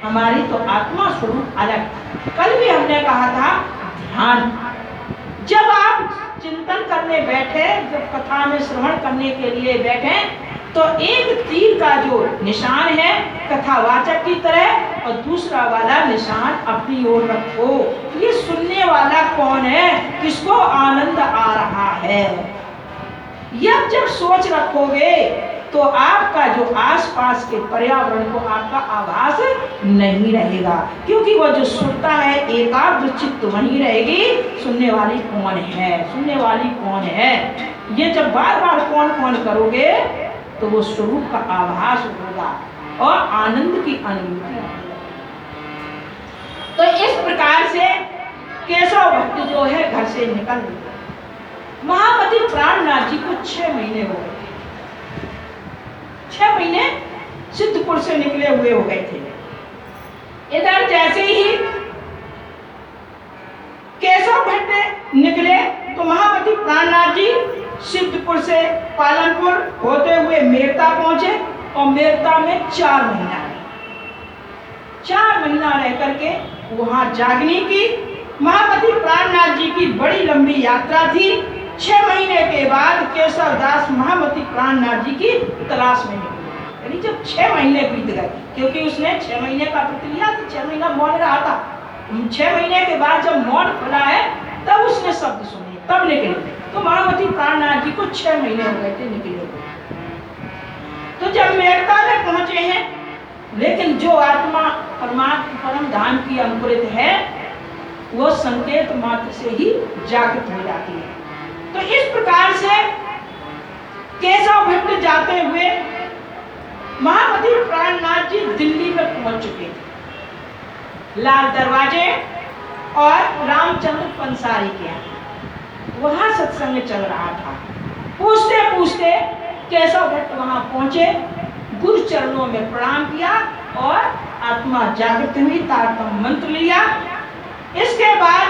हमारी तो आत्मा स्वरूप अलग। कल भी हमने कहा था ध्यान। जब आप चिंतन करने बैठे, जब कथा में श्रवण करने के लिए बैठे, तो एक तीर का जो निशान है कथावाचक की तरह और दूसरा वाला निशान अपनी ओर रखो। ये सुनने वाला कौन है, किसको आनंद आ रहा है। यह जब सोच रखोगे तो आपका जो आसपास के पर्यावरण को आपका आभास नहीं रहेगा, क्योंकि वह जो सुनता है एकाग्र चित्त वहीं रहेगी। सुनने वाली कौन है, सुनने वाली कौन है, ये जब बार बार कौन कौन करोगे तो वो स्वरूप का आभास होगा और आनंद की अनुभूति होगी। तो इस प्रकार से केशव भक्त जो है घर से निकल गए। महामती प्राणनाथ जी को 6 महीने हो गए। 6 महीने सिद्धपुर से निकले हुए हो गए थे। इधर जैसे ही केशव भट्ट निकले तो महामती प्राणनाथ जी सिद्धपुर से पालनपुर होते हुए मेरता पहुंचे और मेरता में 4 महीना रहे। 4 महीना रह करके वहां जागनी की। महामती प्राणनाथ जी की बड़ी लंबी यात्रा थी। 6 महीने के बाद केशव दास महामती प्राणनाथ जी की तलाश में निकले। यानी जब 6 महीने बीत गए, क्योंकि उसने 6 महीने का व्रत लिया तो 6 महीना मौन रहा था। 6 महीने के बाद जब मौन खुला है तब उसने शब्द सुने, तब निकले। तो महामती प्राणनाथ जी को 6 महीने हो गए थे निकले हुए। तो जब मेरता में पहुंचे हैं, लेकिन जो आत्मा परमात्मा परम धाम की अंकुरित है वो संकेत मात्र से ही जागृत हो जाती है। तो इस प्रकार से केशव भट्ट जाते हुए महामती प्राणनाथ जी दिल्ली में पहुंच चुके थे। लाल दरवाजे और रामचंद्र पंसारी के यहाँ वहां सत्संग चल रहा था। पूछते पूछते केशव भट्ट वहां पहुंचे, गुरु चरणों में प्रणाम किया और आत्मा जागृत हुई, तारतम मंत्र लिया। इसके बाद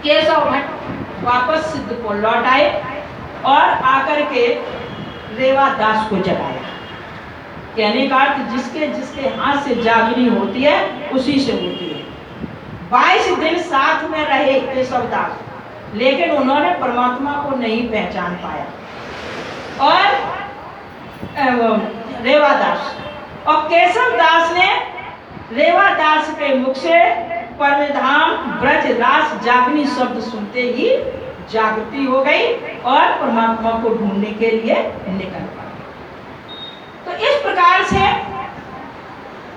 केशव भट्ट वापस सिद्धपुर लौट आए और आकर के रेवा दास को जगाया। कहने का अर्थ जिसके जिसके हाथ से जागनी होती है उसी से होती है। 22 दिन साथ में रहे केशव दास, लेकिन उन्होंने परमात्मा को नहीं पहचान पाया। और रेवादास और केशव दास ने रेवादास के मुख से परमधाम ब्रज रास जागनी शब्द सुनते ही जागृति हो गई और परमात्मा को ढूंढने के लिए निकल पड़े। तो इस प्रकार से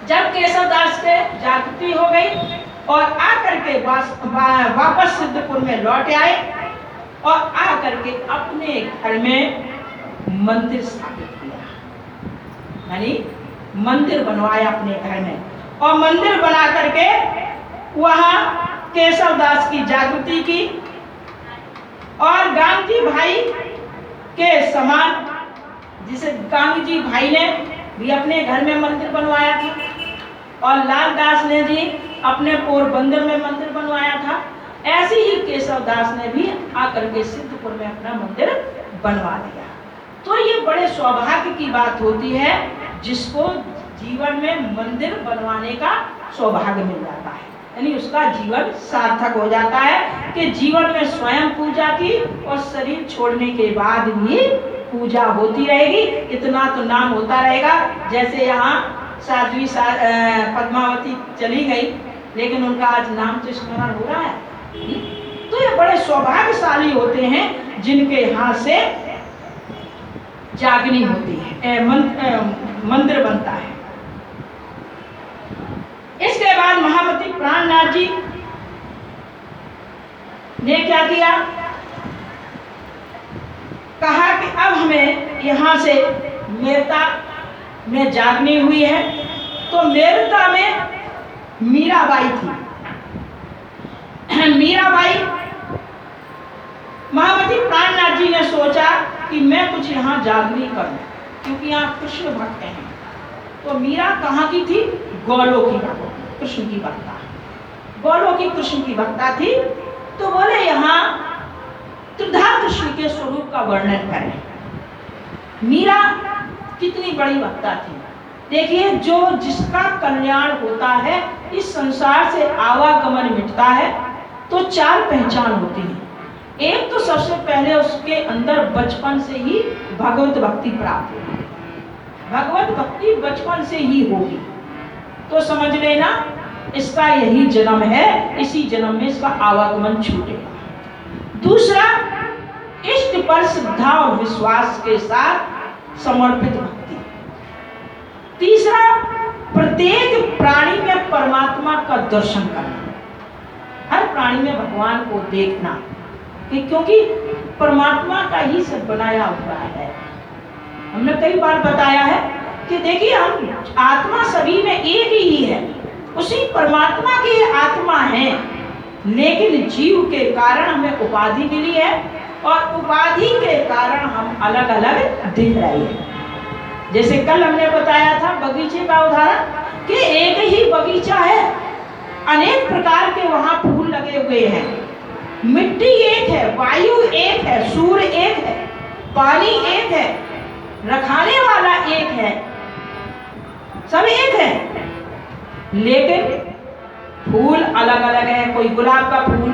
जब केशव दास के जागृति हो गई और आकर के वापस सिद्धपुर में लौट आए और आकर के अपने घर में मंदिर स्थापित किया, यानी मंदिर बनवाया अपने घर में। और मंदिर बना करके वहां केशव दास की जागृति की और गांधी भाई के समान, जिसे गांधी भाई ने भी अपने घर में मंदिर बनवाया था और लाल दास ने जी अपने पोरबंदर में मंदिर बनवाया था, ऐसे ही केशव दास ने भी आकर के सिद्धपुर में अपना मंदिर बनवा लिया। तो ये बड़े सौभाग्य की बात होती है जिसको जीवन में मंदिर बनवाने का सौभाग्य मिल जाता है, यानी उसका जीवन सार्थक हो जाता है कि जीवन में स्वयं पूजा की और शरीर छोड़ने के बाद भी पूजा होती रहेगी। इतना तो नाम होता रहेगा। जैसे यहाँ साध्वी पद्मावती चली गई, लेकिन उनका आज नाम तो स्मरण हो रहा है। तो ये बड़े सौभाग्यशाली होते हैं जिनके हाथ से जागनी होती है, मंदिर बनता है। इसके बाद महामती प्राणनाथ जी ने क्या किया, कहा कि अब हमें यहाँ से मेरता में जागनी हुई है। तो मेरता में मीराबाई थी। मीराबाई, महामती प्राणनाथ जी ने सोचा कि मैं कुछ यहाँ जागनी करूं, क्योंकि यहाँ कृष्ण भक्त हैं। तो मीरा कहाँ की थी? गौलों की, कृष्ण की भक्ता, गौलों की कृष्ण की भक्ता थी। तो बोले यहाँ त्रिधा कृष्ण के स्वरूप का वर्णन करें। मीरा कितनी बड़ी भक्ता थी, देखिए, जो जिसका कल्याण होता है, इस संसार से आवागमन मिटता है, तो चार पहचान होती है। एक तो सबसे पहले उसके अंदर बचपन से ही भगवत भक्ति प्राप्त होगी। भगवत भक्ति बचपन से ही होगी, तो समझ लेना इसका यही जन्म है, इसी जन्म में इसका आवागमन छूटेगा। दूसरा, इष्ट पर श्रद्धा और विश्वास के साथ समर्पित भक्ति। तीसरा, प्रत्येक प्राणी में परमात्मा का दर्शन करना, हर प्राणी में भगवान को देखना, क्योंकि परमात्मा का ही सब बनाया हुआ है। हमने कई बार बताया है कि देखिए, हम आत्मा सभी में एक ही है, उसी परमात्मा की आत्मा है, लेकिन जीव के कारण हमें उपाधि मिली है और उपाधि के कारण हम अलग अलग दिख रहे हैं। जैसे कल हमने बताया था बगीचे का उदाहरण कि एक ही बगीचा है, अनेक प्रकार के वहां फूल लगे हुए हैं, मिट्टी एक है, वायु एक है, सूर्य एक है, पानी एक है, रखाने वाला एक है, सब एक है, लेकिन फूल अलग अलग है। कोई गुलाब का फूल,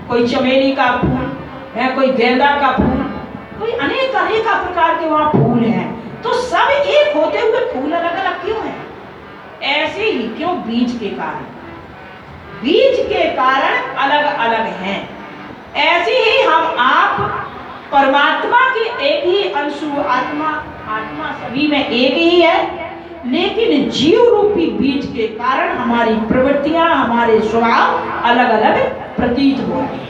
कोई चमेली का फूल है, कोई गेंदा का फूल, कोई अनेक अनेक प्रकार के वहां फूल हैं। तो सब एक होते हुए फूल अलग अलग क्यों हैं? ऐसे ही क्यों? बीज के कारण, बीज के कारण अलग अलग हैं। ऐसे ही हम आप परमात्मा के एक ही अंश, आत्मा सभी में एक ही है, लेकिन जीव रूपी बीज के कारण हमारी प्रवृत्तियां, हमारे स्वभाव अलग अलग प्रतीत हो रहे हैं।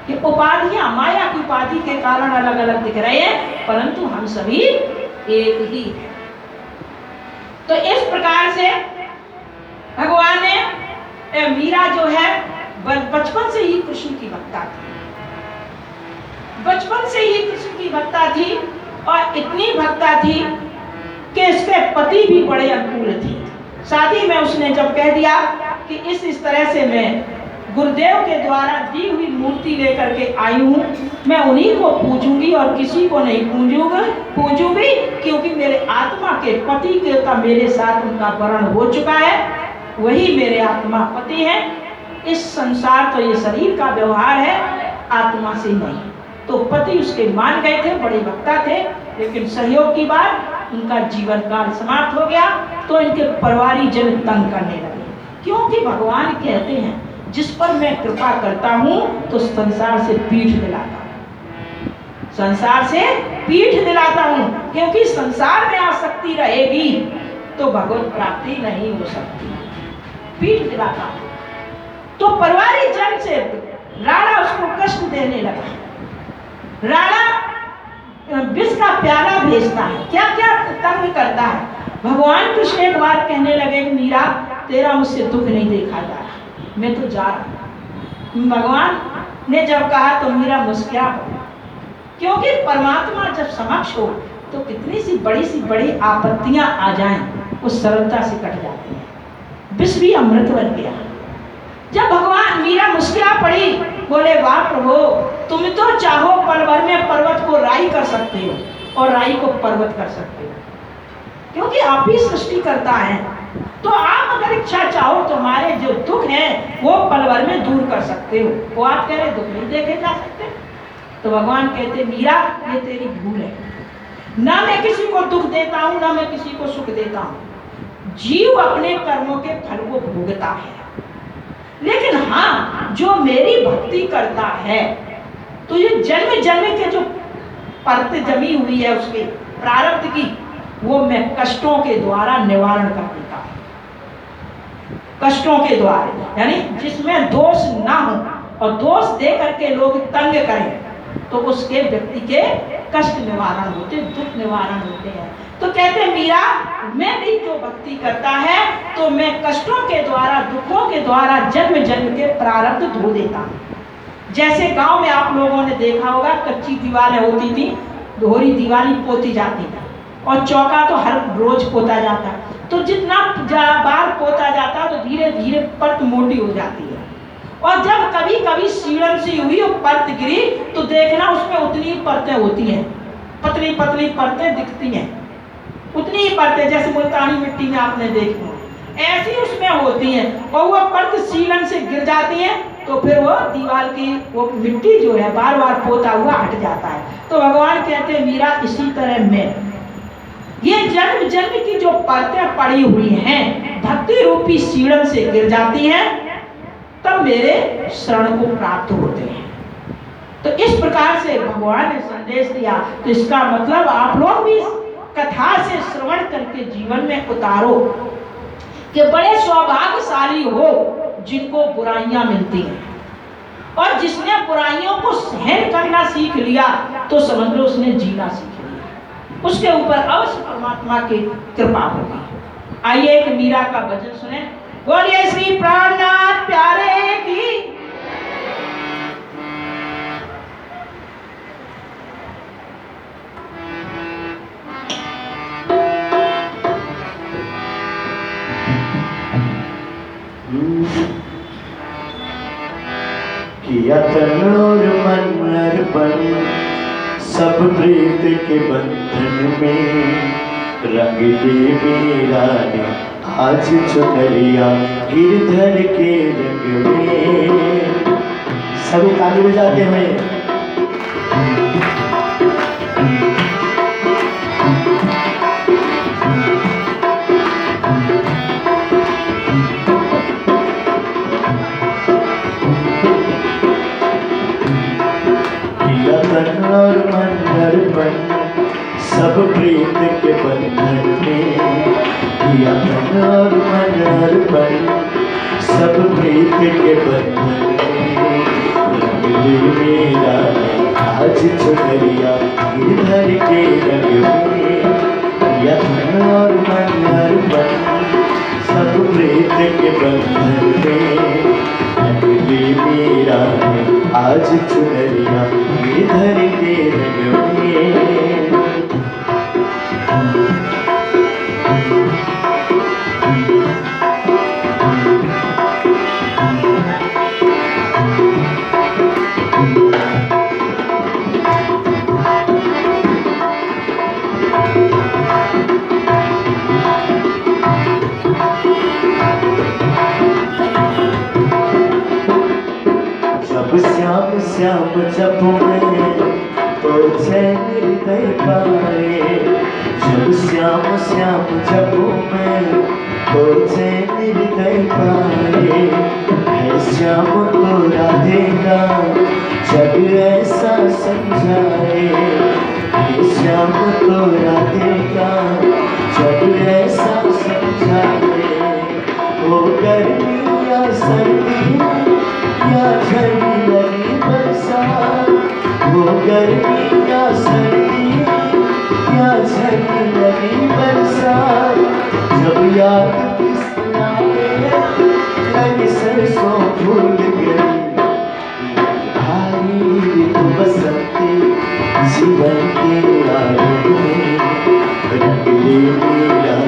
ये उपाधियां, माया की उपाधि के कारण अलग अलग दिख रहे हैं, परंतु हम सभी एक ही हैं। तो इस प्रकार से भगवान ने, मीरा जो है बचपन से ही कृष्ण की भक्ता थी, बचपन से ही कृष्ण की भक्ता थी, और इतनी भक्ता थी कि इसके पति भी बड़े अनुकूल थे। शादी में उसने जब कह दिया कि इस तरह से मैं गुरुदेव के द्वारा दी हुई मूर्ति लेकर के आई हूँ, मैं उन्हीं को पूजूंगी और किसी को नहीं पूजूंगी, क्योंकि मेरे आत्मा के पति के का मेरे साथ उनका वर्ण हो चुका है, वही मेरे आत्मा पति है। इस संसार तो ये शरीर का व्यवहार है, आत्मा से नहीं। तो पति उसके मान गए थे, बड़े भक्ता थे, लेकिन सहयोग की बात उनका जीवन काल समाप्त हो गया, तो इनके परिवारी जन तंग करने लगे, क्योंकि भगवान कहते हैं जिस पर मैं कृपा करता हूं तो संसार से पीठ दिलाता हूं, संसार से पीठ दिलाता हूं, क्योंकि संसार में आसक्ति रहेगी तो भगवत प्राप्ति नहीं हो सकती, पीठ दिलाता हूं। तो परिवारी जन से राणा उसको कष्ट देने लगा। राणा विष का प्याला भेजता है, क्या क्या तंग करता है। भगवान कृष्ण एक बार कहने लगे, मीरा तेरा मुझसे दुख नहीं देखा जा रहा, मैं तो जा रहा हूं। भगवान ने जब कहा तो मीरा मुस्कुरा हो, क्योंकि परमात्मा जब समक्ष हो तो कितनी सी बड़ी आपत्तियां आ जाएं, वो सरलता से कट जाती हैं। विष भी अमृत बन गया। जब भगवान, मीरा मुस्कुरा पड़ी, बोले वाह प्रभु, तुम तो चाहो पल भर में पर्वत को राई कर सकते हो और राई को पर्वत कर सकते हो, क्योंकि आप ही सृष्टि करता है। तो आप अगर इच्छा चाहो तो हमारे जो दुख हैं वो पल भर में दूर कर सकते हो। वो आप कह रहे दुख नहीं देखे जा सकते। तो भगवान कहते, मीरा ये तेरी भूल है, ना मैं किसी को दुख देता हूं, ना मैं किसी को सुख देता हूं। जीव अपने कर्मों के फल को भोगता है, लेकिन हाँ जो मेरी भक्ति करता है तो ये जन्म जन्म के जो परत जमी हुई है उसके प्रारब्ध की, वो मैं कष्टों के द्वारा निवारण कर देता हूं। कष्टों के द्वारा, यानी जिसमें दोष ना हो और दोष दे करके लोग तंग करें तो उसके व्यक्ति के कष्ट निवारण होते, दुख निवारण होते हैं। तो कहते मीरा, मैं भी जो भक्ति करता है तो मैं कष्टों के द्वारा, दुखों के द्वारा जन्म जन्म के प्रारब्ध धो देता हूँ। जैसे गांव में आप लोगों ने देखा होगा, कच्ची दीवारें होती थी, दोहरी दीवारें पोती जाती थी, और चौका तो हर रोज पोता जाता, तो जितना बार पोता जाता तो धीरे धीरे परत मोटी हो जाती है, और जब कभी कभी सीढ़न सी हुई और परत गिरी तो देखना उसमें उतनी परतें होती हैं, पतली पतली परतें दिखती हैं। उतनी ही परतें, जैसे मुल्तानी मिट्टी में आपने देखी हो, ऐसी उसमें होती हैं, और वो परत सीलन से गिर जाती है तो फिर वो दीवार की वो मिट्टी जो है बार बार पोता हुआ हट जाता है। तो भगवान कहते हैं मीरा इसी तरह मैं, ये जन्म जन्म की जो परतें पड़ी हुई हैं भक्ति रूपी सीलन से गिर जाती हैं, तब मेरे शरण को प्राप्त होते हैं। तो इस प्रकार से भगवान ने संदेश दिया। तो इसका मतलब आप लोग भी कथा से श्रवण करके जीवन में उतारो कि बड़े सौभाग्यशाली हो जिनको बुराइयां मिलती हैं, और जिसने बुराइयों को सहन करना सीख लिया तो समझ लो उसने जीना सीख लिया, उसके ऊपर अवश्य परमात्मा की कृपा होगी। आइए एक मीरा का भजन सुने। बोलिए श्री प्राणनाथ प्यारे की। किया तन और मन अर्पण सब प्रीत के बंधन में, रंग दे मीरा ने आज चुनरिया गिरधर के रंग में। सभी ताली बजाते हुए और मन अर्पण सब प्रीत के बंधन में, किया तन और मन अर्पण सब प्रीत के बंधन में, रंग दे मीरा ने आज चुनरिया गिरधर के रंग में। किया तन और मन अर्पण सब प्रीत के बंधन में, रंग दे मीरा ने आज चुनरिया गिरधर के रंग में। श्याम श्याम जप में तो चैन हृदय पाए, जब श्याम श्याम जप में तो चैन हृदय पाए। है श्याम तो राधे का जग ऐसा समझाए, है श्याम तो राधे का जग ऐसा समझाए। वो गर्मी या सर्दी या झड़ी लगी बरसात, वो गर्मी या सर्दी या झड़ी लगी बरसात, जब याद किसना लगे सरसों फूल गई। भारी ऋतु बसंती जीवन के आगे में, रंग दे मीरा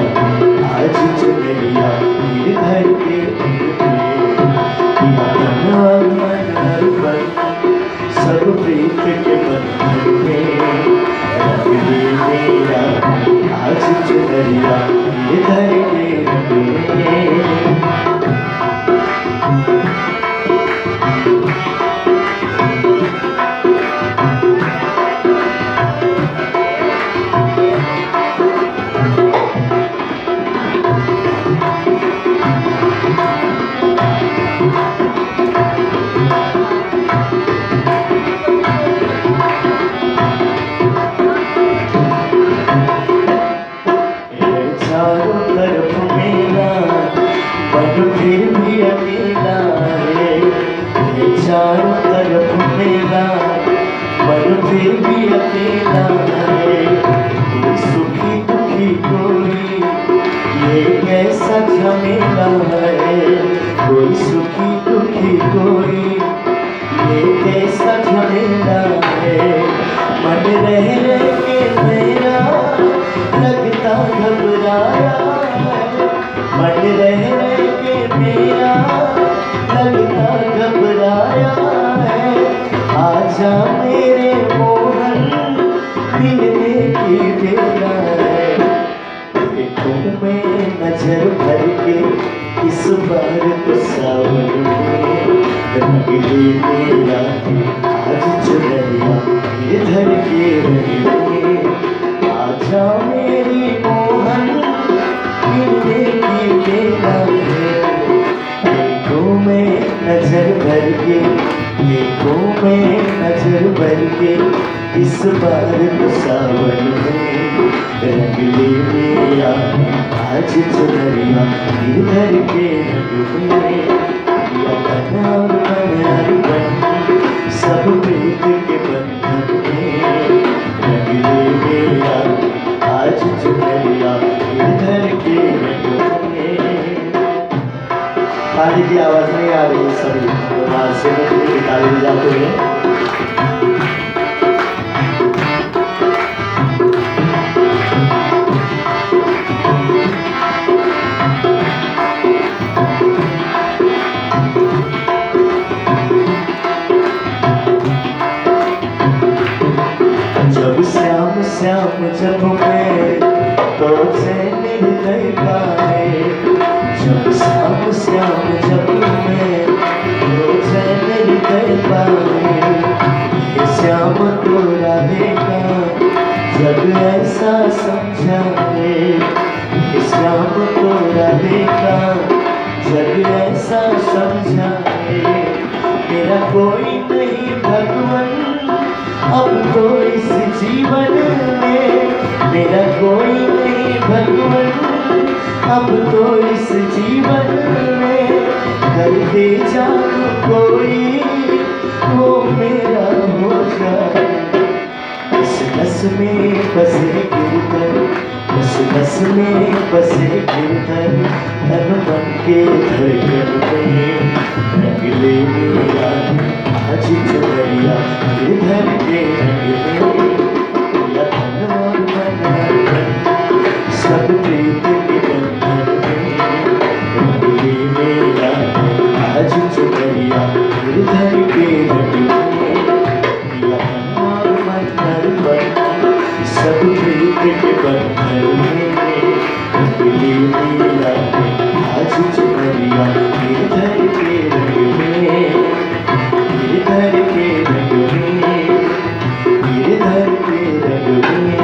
आज चुनरिया गिरधर के सब प्रीत के बंधन में, रंग दे मीरा आज चुनरिया गिरधर के रंग में। फिर भी अकेला है, चारों तरफ मेरा मन फिर भी अकेला है। सुखी दुखी कोई ये कैसा झमेला है, कोई सुखी दुखी कोई ये कैसा झमेला है। मन रह के मेरा लगता घबराया है, मन रह मेरा लगता घबराया है। आजा मेरे मोहन मिलने की बेला है, नजर भर के इस बार तो सावन में रंग ले मेरा आज चुनरिया इधर के रंग में। आजा मेरी मोहन मिलने की बेला है, देखो मैं नजर भर के, देखो मैं नजर भर के इस बार तो सावन में रंग ले मेरा आज चुनरिया इधर के रंग में। या बन और बन सब प्रीत के बंधन में रंग ले मेरा आज चुनरिया इधर के रंग में। ताली की आवाज नहीं आ रही सभी तो से ताली बजाते हैं। जब श्याम श्याम जब मैं तो चैन हृदय पाए, जब श्याम श्याम जब मैं तो चैन हृदय पाए। ये श्याम तो राधे का जग ऐसा समझाए, ये श्याम तो राधे का जग ऐसा समझाए। मेरा कोई नहीं भगवन अब तो इस जीवन में, मेरा कोई नहीं भगवन अब तो इस जीवन में। कर दे जान कोई वो मेरा हो जाए, इस नस में बसे गिरधर, इस नस में बसे गिरधर तन मन के धड़कन में रंग ले मेरा आज चुनरिया इधर के रंग में। या तन और मन सब प्रीत के बंधन में रंग ले मेरा आज चुनरिया इधर के रंग में। या तन और मन सब प्रीत के बंधन में रंग ले मेरा आज चुनरिया इधर के रंग में, इधर के रंग में, इधर के रंग में।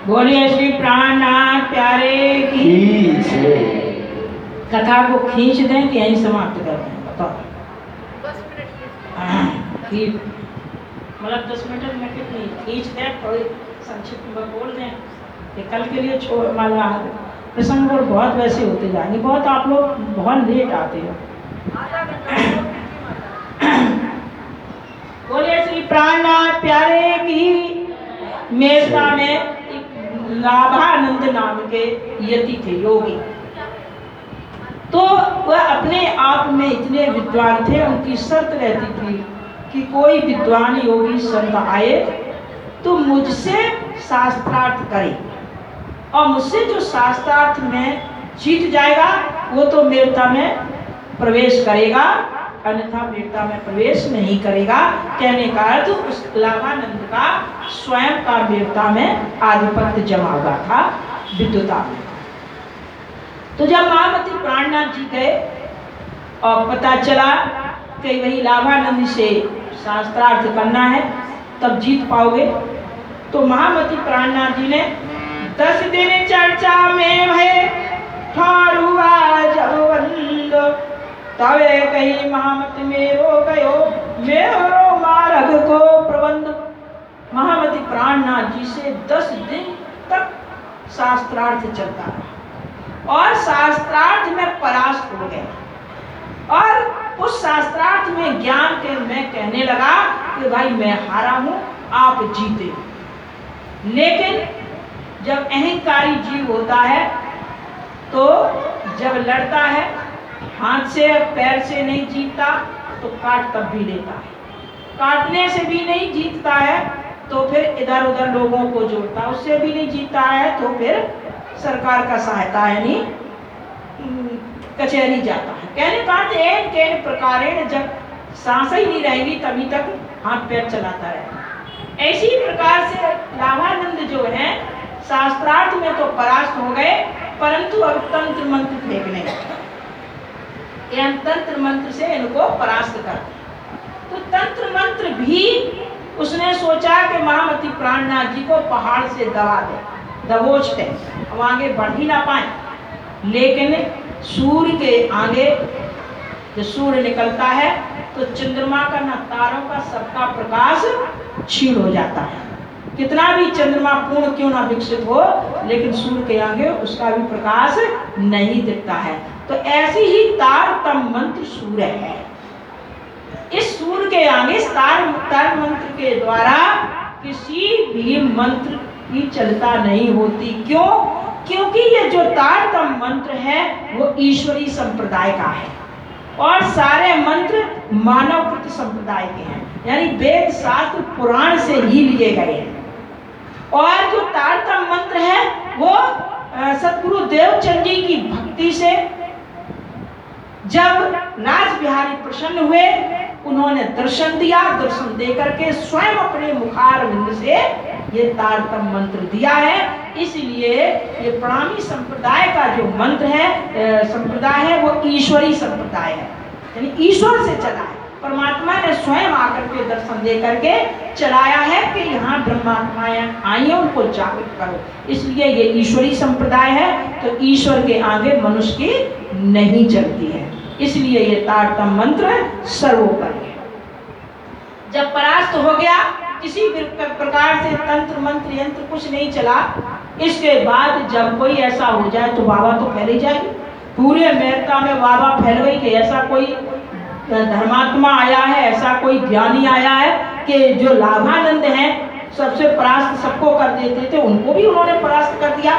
बोलिए श्री प्राणनाथ प्यारे की जय। कथा को खींच दें कि यहीं समाप्त कर दें, बताओ। मतलब 10 मिनट में कितनी खींच दें, थोड़ी संक्षिप्त में बोल दें कि कल के लिए छोड़ माला प्रसंग और बहुत वैसे होते जाएंगे। बहुत आप लोग बहुत लेट आते हो। बोलिए श्री प्राणनाथ प्यारे की। मेरता में एक लाभानंद नाम के यति थे, योगी। तो वह अपने आप में इतने विद्वान थे, उनकी शर्त रहती थी कि कोई विद्वान योगी संत आए तो मुझसे शास्त्रार्थ करे, और मुझसे जो शास्त्रार्थ में जीत जाएगा वो तो मेरता में प्रवेश करेगा, अन्यथा मेरता में प्रवेश नहीं करेगा। कहने का अर्थ उस लाभानंद का स्वयं का मेरता में आधिपत्य जमा हुआ था, विद्वता में। तो जब महामती प्राणनाथ जी गए और पता चला कि वही लाभानंद से शास्त्रार्थ करना है तब जीत पाओगे, तो महामती प्राणनाथ जी ने 10 दिन चर्चा में भय ठारुआ जब बंद, तवे कही महामती मेरो गयो मेरो मार्ग को प्रबंध। महामती प्राणनाथ जी से 10 दिन तक शास्त्रार्थ चलता रहा और शास्त्रार्थ में परास्त हो गए। और उस शास्त्रार्थ में ज्ञान के मैं कहने लगा कि भाई मैं हारा हूं, आप जीते। लेकिन जब अहंकारी जीव होता है तो जब लड़ता है हाथ से पैर से नहीं जीतता तो काट तब भी लेता है, काटने से भी नहीं जीतता है तो फिर इधर उधर लोगों को जोड़ता, उससे भी नहीं जीतता है तो फिर सरकार का सहायता यानी कचहरी जाता है। कहने का अर्थ एन केन प्रकारेण जब सांस ही नहीं रहेगी तभी तक हाथ पैर चलाता रहेगा। ऐसी प्रकार से लाभानंद जो है शास्त्रार्थ में तो परास्त हो गए, परंतु अब तंत्र मंत्र फेंकने ये तंत्र मंत्र से इनको परास्त कर। तो तंत्र मंत्र भी उसने सोचा कि महामती प्राणनाथ जी को पहाड़ से दबा दे, दबोच दे, अब आगे बढ़ ही ना पाए। लेकिन सूर्य के आगे जब सूर्य निकलता है तो चंद्रमा का न तारों का सबका प्रकाश क्षीण हो जाता है। कितना भी चंद्रमा पूर्ण क्यों ना विकसित हो, लेकिन सूर्य के आगे उसका भी प्रकाश नहीं दिखता है। तो ऐसी ही तारतम मंत्र सूर्य है। इस सूर्य के आगे तार मंत्र के द्वारा किसी भी मंत्र की चलता नहीं होती। क्यों? क्योंकि ये जो तारतम मंत्र है वो ईश्वरी संप्रदाय का है और सारे मंत्र मानवकृत संप्रदाय के हैं, यानी वेद शास्त्र पुराण से ही लिए गए हैं। और जो तारतम मंत्र है वो सतगुरु देवचंद जी की भक्ति से जब राज बिहारी प्रसन्न हुए, उन्होंने दर्शन दिया, दर्शन देकर के स्वयं अपने मुखार बिंद से ये तारतम मंत्र दिया है। इसलिए ये प्रणामी संप्रदाय का जो मंत्र है, संप्रदाय है, वो ईश्वरी संप्रदाय है, यानी ईश्वर से चला है। परमात्मा ने स्वयं आकर के दर्शन दे करके चलाया है कि यहाँ ब्रह्मात्माएं आई हैं, उनको जागृत करो। इसलिए ये ईश्वरी संप्रदाय है, तो ईश्वर के आगे मनुष्य की नहीं चलती है। इसलिए ये तारतम मंत्र सर्वोपरि है। जब परास्त हो गया, किसी भी प्रकार से तंत्र मंत्र यंत्र कुछ नहीं चला, इसके बाद जब कोई ऐसा हो जाए तो बाबा तो फैल ही जाएगी। पूरे अमेरिका में बाबा फैल गई कि ऐसा कोई धर्मात्मा आया है, ऐसा कोई ज्ञानी आया है कि जो लाभानंद हैं, सबसे परास्त सबको कर देते थे, उनको भी उन्होंने परास्त कर दिया।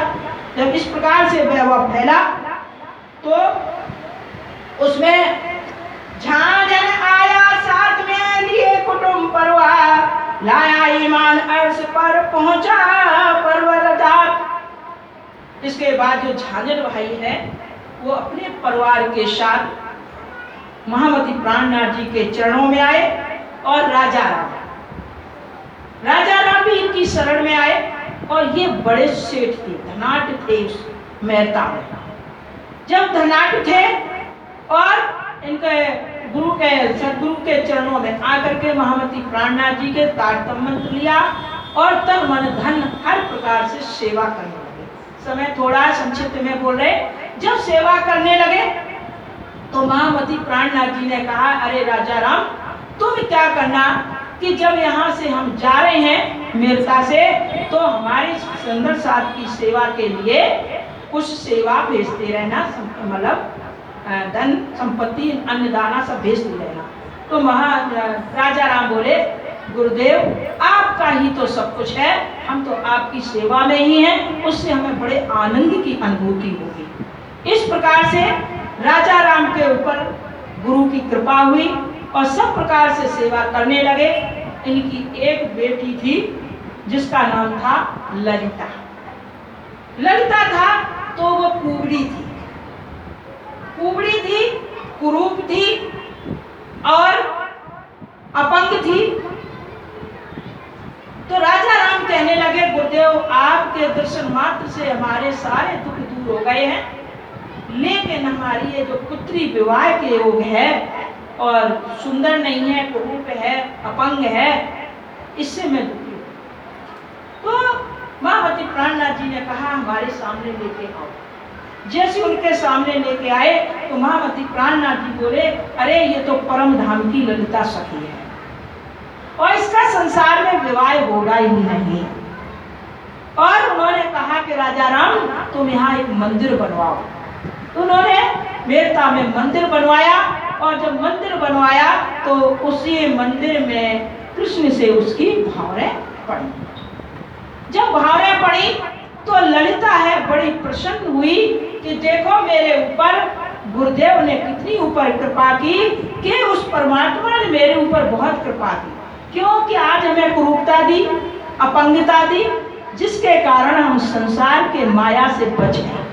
जब इस प्रकार से वह फैला तो उसमें झांझन आया साथ में लिए कुटुंब परिवार, लाया ईमान अर्श पर पहुंचा परवरदार। इसके बाद जो झांझन भाई है वो अपने परिवार के साथ महामती प्राणनाथ जी के चरणों में आए और राजा राम भी इनकी शरण में आए। और ये बड़े सेठ थे, धनाढ्य थे उस मेहता में। जब धनाढ्य थे और इनके सदगुरु के चरणों में आकर के महामती प्राणनाथ जी के तारतम मंत्र लिया और तन मन धन हर प्रकार से सेवा करने लगे। समय थोड़ा संक्षिप्त में बोल रहे। जब सेवा करने लगे तो महामती प्राणनाथ जी ने कहा, अरे राजा राम, तुम क्या करना कि जब यहाँ से हम जा रहे हैं मेरता से, तो हमारी सुंदर साथ की सेवा के लिए कुछ सेवा भेजते रहना, मतलब धन संपत्ति अन्नदाना सब भेजते रहना। तो राजा राम बोले, गुरुदेव आपका ही तो सब कुछ है, हम तो आपकी सेवा में ही हैं, उससे हमें बड़े आनंद की अनुभूति होगी। इस प्रकार से राजा राम के ऊपर गुरु की कृपा हुई और सब प्रकार से सेवा करने लगे। इनकी एक बेटी थी जिसका नाम था ललिता। ललिता था तो वो कुबड़ी थी, कुरूप थी और अपंग थी। तो राजा राम कहने लगे, गुरुदेव आपके दर्शन मात्र से हमारे सारे दुख दूर हो गए हैं, लेकिन हमारी ये जो पुत्री विवाह के योग है और सुंदर नहीं है, कुरूप है, अपंग है, इससे मैं दुखी हूँ। तो महामती प्राणनाथ जी ने कहा, हमारे सामने लेके आओ। जैसे उनके सामने लेके आए तो महामती प्राणनाथ जी बोले, अरे ये तो परम धाम की ललिता सखी है और इसका संसार में विवाह होगा ही नहीं। और उन्होंने कहा कि राजा राम तुम यहाँ एक मंदिर बनवाओ। तो उन्होंने मेरता में मंदिर बनवाया और जब मंदिर बनवाया तो उसी मंदिर में कृष्ण से उसकी भावरें पड़ी। जब भावरें पड़ी तो ललिता है बड़ी प्रसन्न हुई कि देखो मेरे ऊपर गुरुदेव ने कितनी ऊपर कृपा की कि उस परमात्मा ने मेरे ऊपर बहुत कृपा की, क्योंकि आज हमें कुरूपता दी, अपंगता दी, जिसके कारण हम संसार के माया से बच गए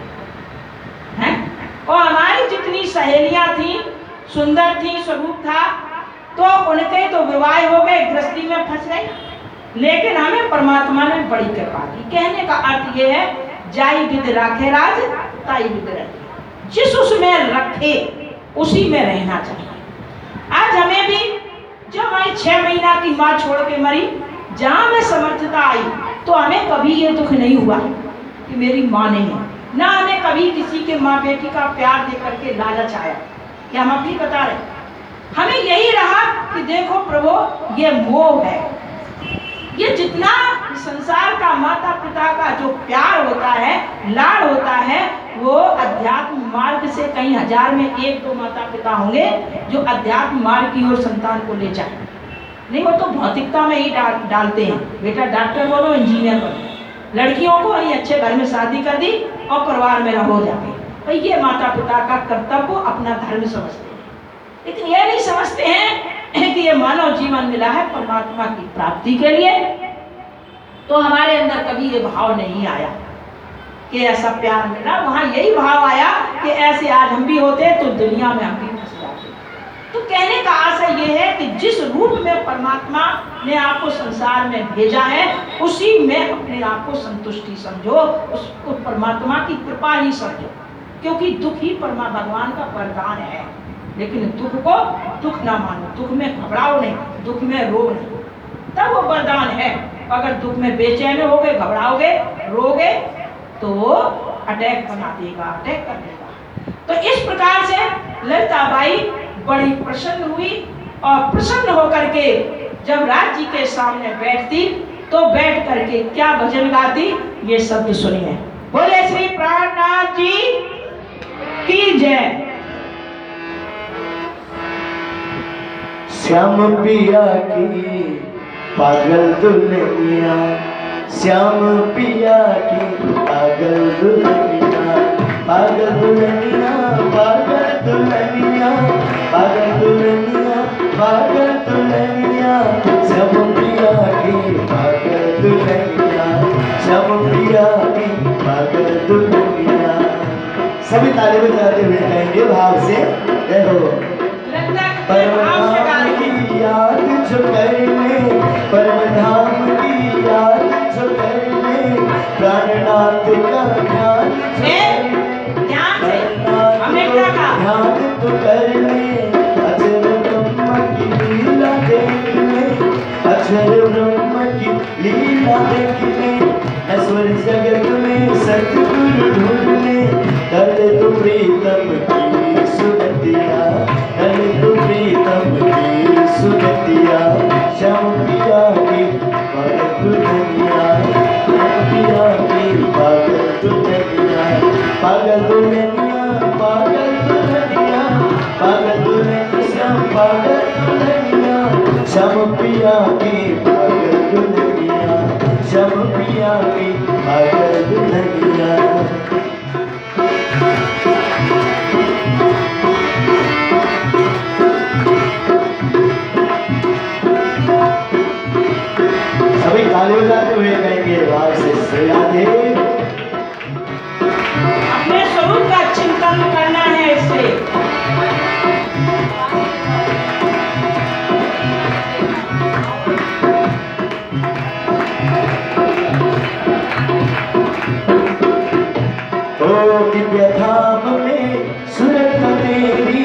हैं। और हमारी जितनी सहेलियां थी, सुंदर थी, स्वरूप था, तो उनके तो विवाह हो गए, गृहस्थी में फंस गए। लेकिन हमें परमात्मा ने बड़ी कृपा की। कहने का अर्थ ये है, जाई विद राखे राज ताई विद रहे, जिस उसमें रखे उसी में रहना चाहिए। आज हमें भी, जब हमारी 6 महीना की माँ छोड़ के मरी, जहाँ में समर्थता आई तो हमें कभी ये दुख नहीं हुआ कि मेरी माँ नहीं है, ना हमें कभी किसी के माँ बेटी का प्यार दे करके लालच आया कि हम अपनी बता रहे। हमें यही रहा कि देखो प्रभु, ये मोह है, ये जितना संसार का माता पिता का जो प्यार होता है, लाड़ होता है, वो अध्यात्म मार्ग से कहीं हजार में 1-2 माता पिता होंगे जो अध्यात्म मार्ग की ओर संतान को ले जाए। नहीं, वो तो भौतिकता में ही डालते हैं, बेटा डॉक्टर बनो, इंजीनियर बनो। लड़कियों को वही अच्छे घर में शादी कर दी और परिवार में रहो जाके। भाई ये माता पिता का कर्तव्य को अपना धर्म समझते हैं, लेकिन ये नहीं समझते हैं कि ये मानव जीवन मिला है परमात्मा की प्राप्ति के लिए। तो हमारे अंदर कभी ये भाव नहीं आया कि ऐसा प्यार मिला। वहाँ यही भाव आया कि ऐसे आज हम भी होते तो दुनिया में हम भी फंस जाते। तो कहने का आशय ये है कि जिस रूप में परमात्मा ने आपको संसार में भेजा है, उसी में अपने आप को संतुष्टि समझो, उसको परमात्मा की कृपा ही समझो, क्योंकि दुख ही भगवान का वरदान है। लेकिन दुख को दुख ना मानो, दुख में घबराओ नहीं, दुख में रो नहीं, तब वो वरदान है। अगर दुख में बेचैन होगे, घबराओगे, रोगे तो अटैक बना देगा, अटैक कर देगा। तो इस प्रकार से ललिताबाई बड़ी प्रसन्न हुई और प्रसन्न होकर के जब राज जी के सामने बैठती तो बैठ करके क्या भजन गाती, ये शब्द सुनिए। बोले श्री प्राणनाथ जी की जय। श्याम पिया की पागल दुल्हनिया, श्याम पिया की पागल दुल्हनिया, पागल दुल्हनिया, पागल दुल्हनिया, पागल दुल्हनिया, पागल दुल्हनिया, श्याम पिया की पागल दुल्हनिया, श्याम पिया की पागल दुल्हनिया। सभी ताली बजाते हुए कहेंगे भाव से, देखो। परम की याद जो करने, परम धाम की याद जो करने, प्राणनाथ का ध्यान ध्यान तो करने, अक्षर ब्रह्म की लीला देखने, अक्षर ब्रह्म की लीला देखने, नश्वर जगत में सतगुरु ढूंढने, कर तो प्रीतम की सुगतिया, कर तो प्रीतम की सुगतिया, श्याम पिया की पागल दुल्हनिया, श्याम पिया की पागल दुल्हनिया, पागल दुल्हनिया, पागल दुल्हनिया, पागल दुल्हनिया, श्याम पागल दुल्हनिया, श्याम पिया की पागल दुल्हनिया, श्याम पिया की पागल दुल्हनिया। सभी ताली बजाते हुए कहेंगे भाव से श्री राधे। अपने स्वरूप का चिंतन करना है इससे। दिव्य धाम में सुरता तेरी,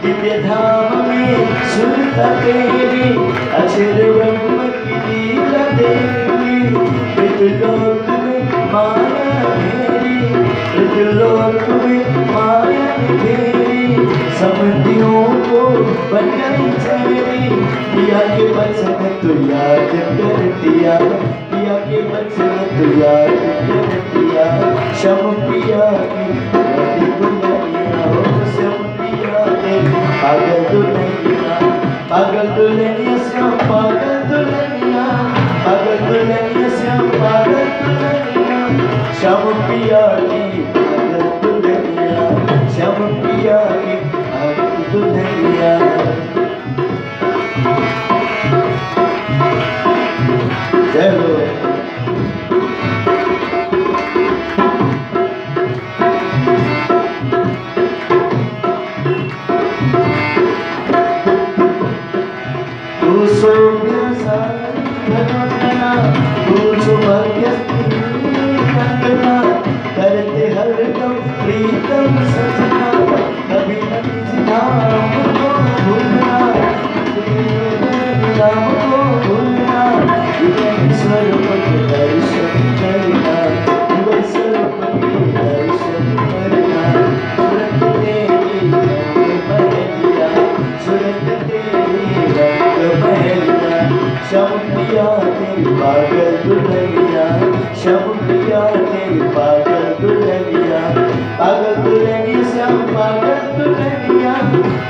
दिव्य धाम में सुरता तेरी, अक्षर ब्रह्म की लीला देवी, मृतलोक में माया मेरी, मृतलोक में माया मेरी, समधियों को बनाई चेरी, पिया के बचन तो याद कर दिया, पिया के बचन तो याद कर दिया, श्याम पिया की पागल दुल्हनिया, हो श्याम पिया की पागल दुल्हनिया, पागल दुल्हनिया, श्याम पागल दुल्हनिया, पागल दुल्हनिया, श्याम पागल दुल्हनिया, श्याम पिया की पागल दुल्हनिया, श्याम पिया की पागल दुल्हनिया। जय हो।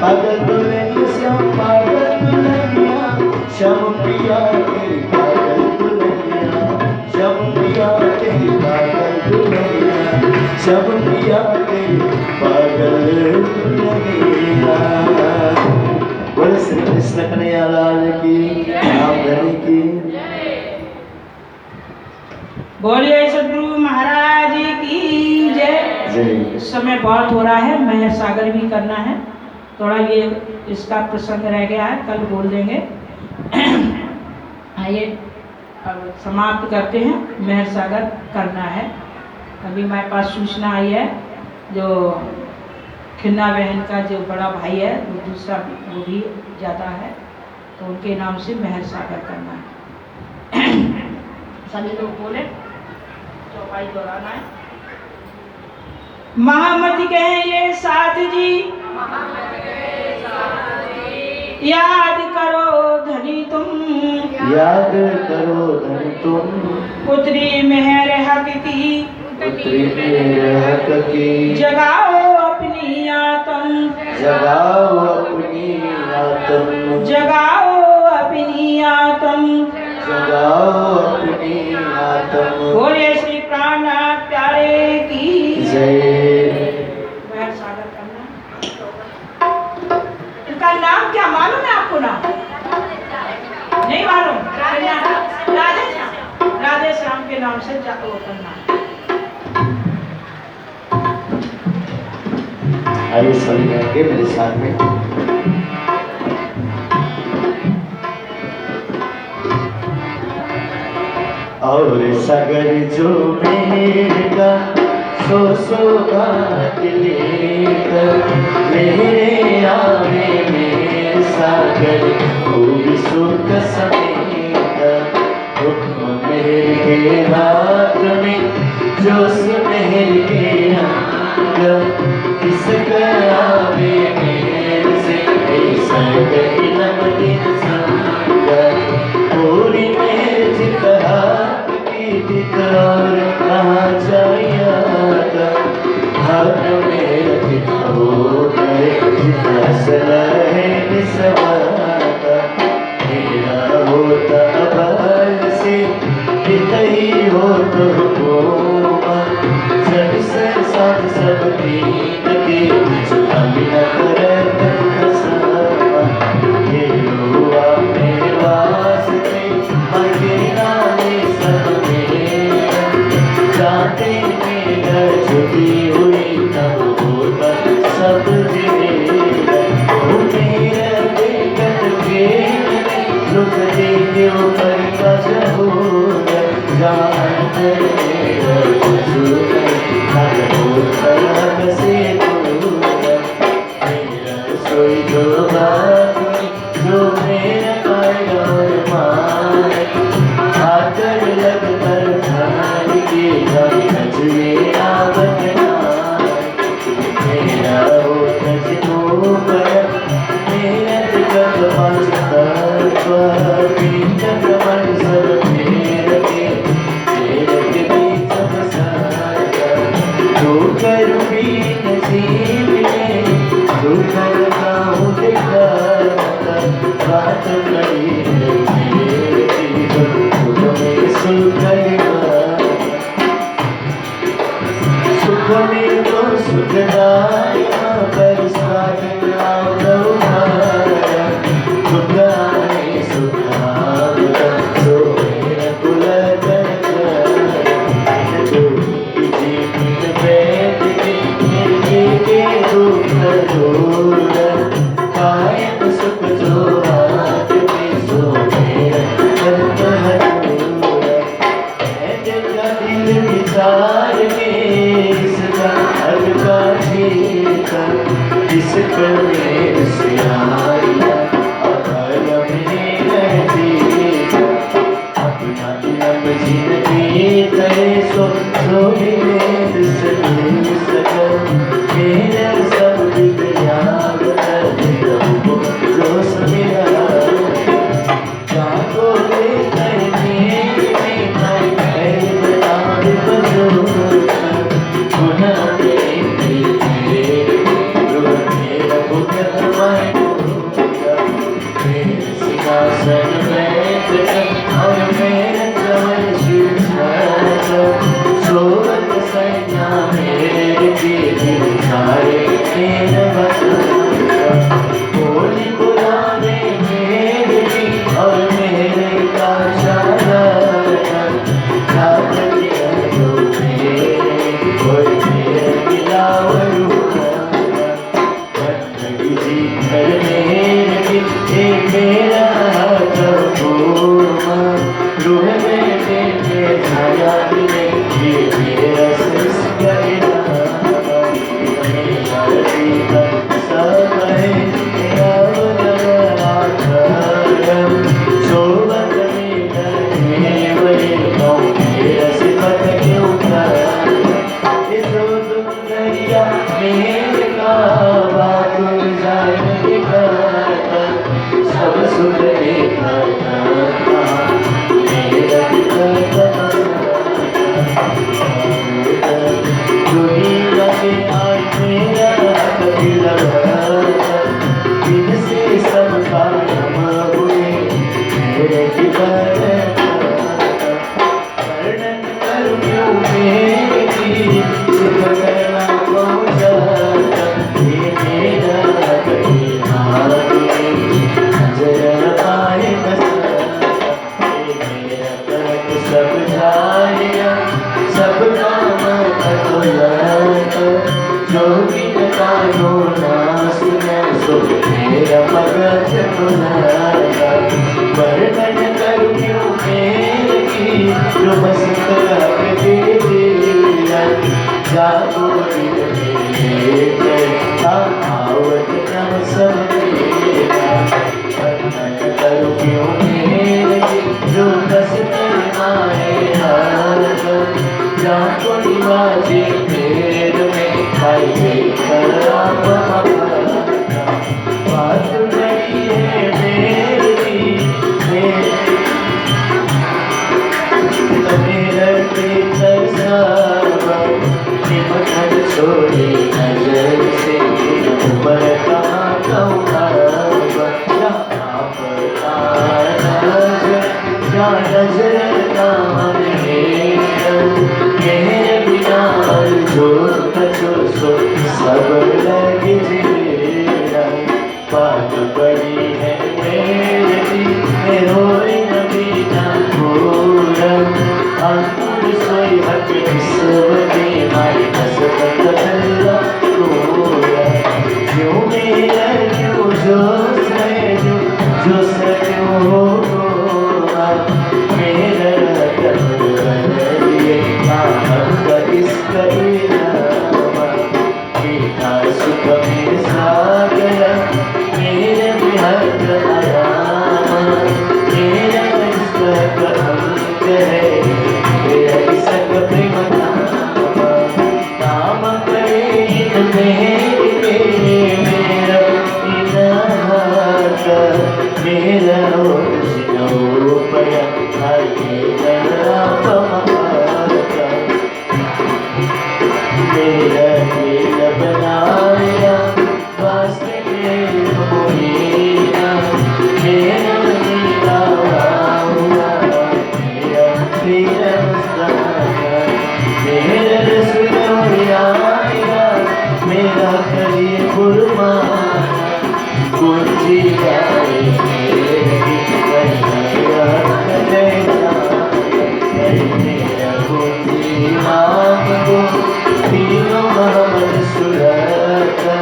पागल दुल्हनिया श्याम पागल दुल्हनिया श्याम पिया तेरी पागल दुल्हनिया श्याम पिया तेरी पागल दुल्हनिया श्याम पिया तेरी पागल दुल्हनिया। बोले श्री कृष्ण कन्हैया लाल की राम धनी की। बोलिए सदगुरु महाराज की जय। जय। समय बहुत हो रहा है, महर सागर भी करना है, थोड़ा ये इसका प्रसंग रह गया है, कल बोल देंगे। आइए अब समाप्त करते हैं, महर सागर करना है। अभी हमारे पास सूचना आई है, जो खन्ना बहन का जो बड़ा भाई है वो दूसरा वो भी जाता है, तो उनके नाम से महर सागर करना है। सभी लोग बोले, चौपाई दोहराना है। महामती कहें ये साथ जी, याद करो धनी तुम, याद करो धनी तुम, पुत्री मेहर हक की, पुत्री मेरे हक की, जगाओ अपनी आत्म, जगाओ अपनी आत्म, जगाओ अपनी आत्म, जगाओ अपनी आत्म। बोले श्री प्राणनाथ प्यारे की जय। महर सागर करना। इनका नाम क्या मालूम है आपको? नाम नहीं मालूम? राधे श्याम, राधे श्याम के नाम से वो करना। आइए सभी मिलके मेरे साथ में। और सागर जो मेरा सो बात लेकर मेरे आवे मेरे सागर खूब सुख समेत, हुक्म मेरे हाथ में जो सुनहर के अंग, किसका आवे मेरे से सागर इलम दिन संग, पूरी मेरे जितना और कहाँ जाया भाग मेरा चिता हो गए जितना सलाह निसवाता, मेरा होता अबाल से पितई हो तो हुक्मा, जब से साथ सब दीन के सुनामिना करत खसामा, ये हुआ मेरे वास्ते अकेला ने सब जाते मेरा छुपी हुई तब होता सब जिमेरा, वो मेरा देखत खेल रुक देखे वो पर मजबूर, जान मेरा कसूर हर होता से दूर, मेरा सोई जो बात जो मेरा पाया और मार, आकर लग कर खान के कभी नचले आवतना, मेरा हो तजनो पर मेरा जगत पास्तर पर बीतक मन सब मेरे के बीच बसाया, तू कर भी नसीब में तू कर गाँव दिखाता, बात करी सुख में तो सुखदाया बरसात लाया, सुखाए सुखावता सो मेरा कुला कर जीवित बैठ के मिलके के दुख दूर, कायम सुख जो हाथ में सो मेरा दिल विचार में इसका हल्का जीता, इसको मेरे से आया अकलम ने देखा, अपना इलम जिंदगी करे सो भी मेरे से सका, मेरा सब बिगड़ा बता दे जो समेरा जागो ले करने में गुना मेरे मेरा बसंता बोली पुराने मेरे और मेरे का चारा याद किया जो मेरे कोई मेरा गिलावर हुआ बंदगी जी कर मेरे ये मेरा कबूमा रूह में तेरे छाया मिले ये मेरा सिस्का सब है मेरा बदला सोबत में करने वाले कौन मेरा सिफत क्यों कर ये जो तुम दरिया मेरे का बात जाने का सब सुख देखा मेरा दुनिया में आज मेरा दिल इनसे सब काम हुए मेरे वर्णन करूं क्यों मेरी सुख करना पहुँचा ये मेरा नजर आए मेरा तक सब झाड़िया सब काम जो भी कानो ना सुने सो मेरा मगज बुलाता वर्णन करूं क्यों मेरी जो बस कर दे दिया जागो दिल मेरे आवत नम सब मेरा वर्णन करूं क्यों मेरी जो बस कर आए हाथ जागो निवाजे मेरे में खाई खराब बात नहीं है मेरी मेरे तरसावा निमन छोड़ी नजर से उम्र कहाँ कहूँगा आप नजर कहाँ मेरे बिना जो कछो सो सब लग जीरा बात बड़ी है मेरी रोए नबी ना पूरा अंकुर सोई हक किस्मते मारी हसरत अल्लाह पूरा क्यों मेरा क्यों जो क्यों होगा मेरा बदलिए आपका इसका इनामा मेरा सुख मेरे सागर मेरे बिहार आरामा मेरा इसका अंक है मेरा इसका प्रेम नाम करे मेरे मेरा इनामा मेरा जिनो पया आए मेरा दिल बनाया वास्ते मेरा मेरा मेरा हुआ मेरा तेरा मेरा रसूल आया मेरा करीब कुर्बान कुछ गाए मेरा कुछ मांग को तीनों मोहम्मद सुराता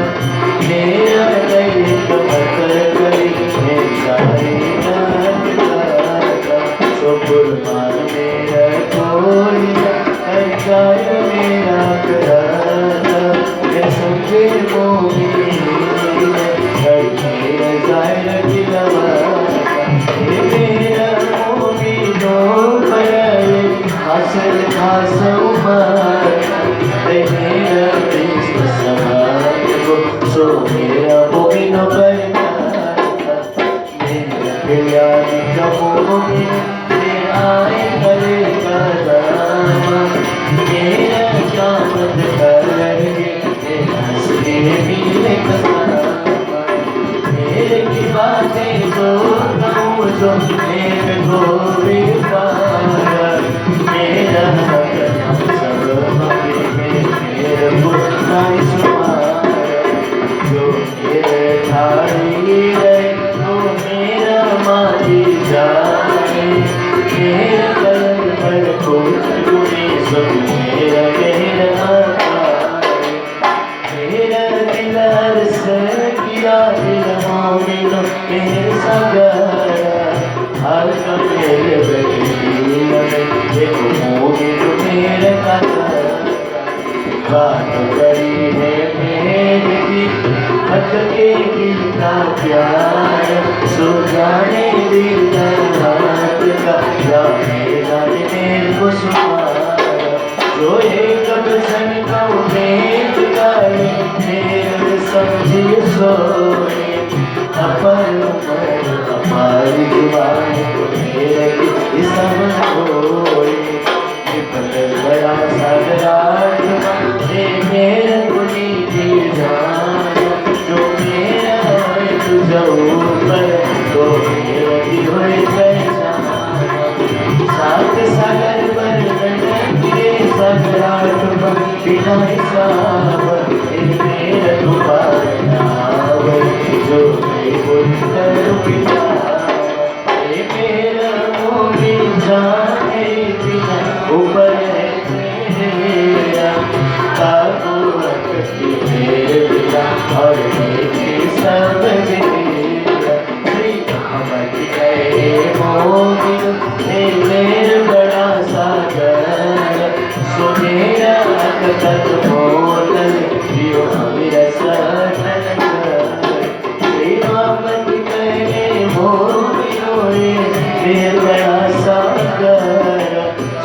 मेरा कहीं तो मकर करी मेरा तो कुर्बान मेरा कोई गाय मेरा कराता मैं समझे मोमी मेरा जाहिर किलवाता मेरा मोमी दो पयाए हासिल खासा उमार मेरा प्रिंस समाज को सो मेरा मोमी नो करता मेरा प्यारी का मोमी आए करे का दामा मेरा कामत करेंगे हंसने मिले कसामा मेरे की बातें जो कहूँ जो मेरे को भी पारा मेरा सब मेरे को नहीं सुमारा मेरे सागर हर मेरे बड़ी देखो मोहित मेरे काका बात बड़ी है मेरी हटके दिल का प्यार सो जाने दिल रात का जाने जाने मेरे को सुनार जो एक बचन का उम्मीद करे मेरे समझिए सोए अपर हमारी जुबान को मेरे की सब होए निपट गया सागराट मेरे कुनी की जान जो मेरा तुझ ऊपर तो मेरी हुई पहचान सात सागर बरगन के सागराट बिना हिसाब मेरा तुम्हारा जो मैं बोलकर पिता मेरा मोरी जाने बिना ऊपर है मेरा ताको रखती मेरे बिना और मेरे सब मेरा श्री हमत गए मोबिल मेरे बड़ा सागर सो मेरा तक मोतल यो मेरा सागर मेरा बड़ा सागर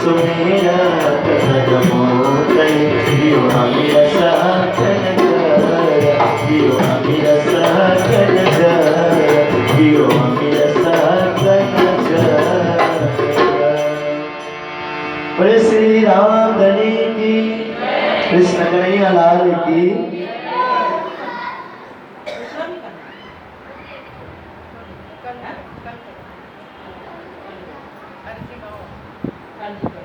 सुमेरा कदमों यो मेरा सागर यो मेरा सागर यो मेरा सागर बोले श्री राम धनी की कृष्ण कन्हैया लाल की Thank you.